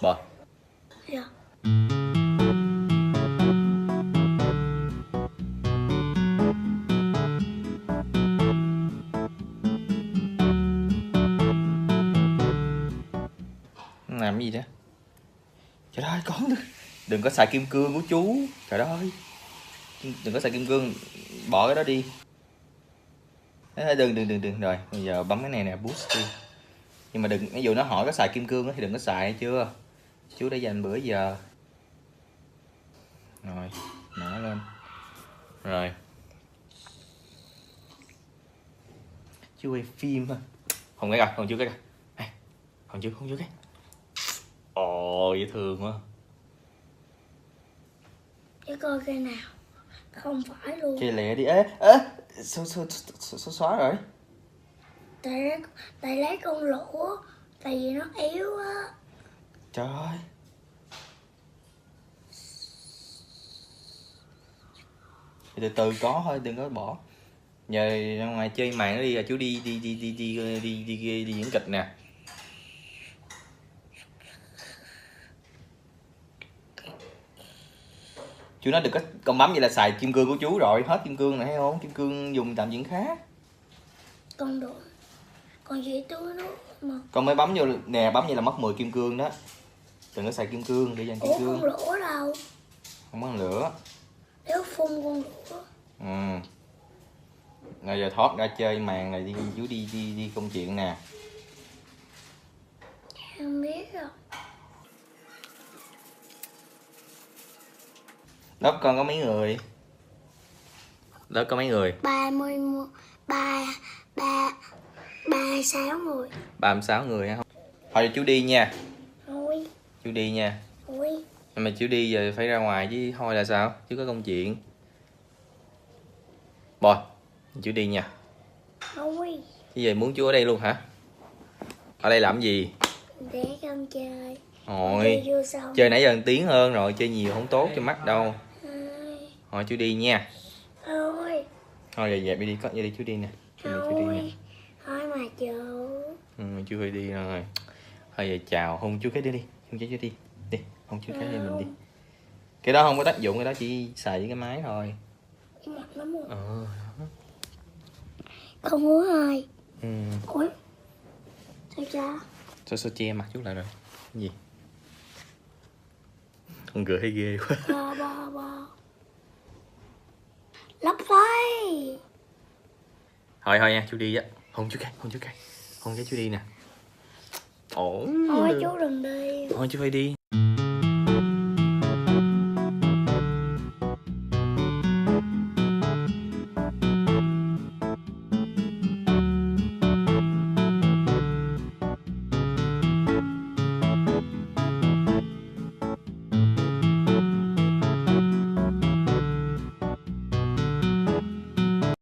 Bò. Dạ. Làm cái gì đó? Trời ơi con, đừng có xài kim cương của chú. Trời ơi, đừng có xài kim cương, bỏ cái đó đi. Đừng rồi, bây giờ bấm cái này nè, boost đi. Nhưng mà đừng, ví dụ nó hỏi có xài kim cương thì đừng có xài, chưa? Chú đã dành bữa giờ. Rồi, mở lên. Rồi. Chú quay phim ha. Không cái coi, còn chưa cái coi. Còn chưa cái. Ồ, dễ thương quá. Để coi cái nào. Không phải luôn. Chơi lẹ đi. Xóa rồi. Tại lấy con lỗ. Tại vì nó yếu á. Trời ơi. Từ từ có thôi, đừng có bỏ. Giờ ra ngoài chơi màn nó đi, là chú đi diễn kịch nè. Chú nói đừng có, con bấm vậy là xài kim cương của chú rồi, hết kim cương này thấy không? Kim cương dùng tạm chuyện khác. Con đổ. Con chỉ túi nước mà. Con mới bấm vô nè, bấm vậy là mất 10 kim cương đó. Đừng có xài kim cương, để dành kim cương. Con lỗ đâu? Không có lửa. Nếu phun con lỗ. Rồi giờ thoát ra chơi màn này, chú đi công chuyện nè. Em biết rồi. Lớp con có mấy người? Lớp có mấy người? 36 người. 36 người hả? Thôi chú đi nha. Thôi. Chú đi nha. Thôi. Nhưng mà chú đi giờ phải ra ngoài chứ, thôi là sao? Chú có công chuyện. Bồi, chú đi nha. Thôi. Chứ giờ muốn chú ở đây luôn hả? Ở đây làm gì? Để con chơi. Thôi, chơi nãy giờ 1 tiếng hơn rồi, chơi nhiều không tốt cho mắt đâu. Thôi chú đi nha. Thôi. Thôi giờ dẹp đi, có vậy đi chú đi nè. Chú đi nè. Thôi mà chú. Chú hơi đi rồi. Thôi giờ chào, hôn chú cái đi. Hôn chú đi. Đi, hôn chú cái đi mình đi. Cái đó không có tác dụng, cái đó chỉ xài với cái máy thôi. Mặt lắm rồi. Không muốn ai. Ủa? Sao cha? Sao che mặt chú lại rồi? Cái gì? Con cười thấy ghê quá. Ba. Lấp tay. Thôi nha, chú đi á. Hôn chú cái. Hôn cái chú đi nè. Ổn. Thôi chú đừng đi. Thôi chú phải đi.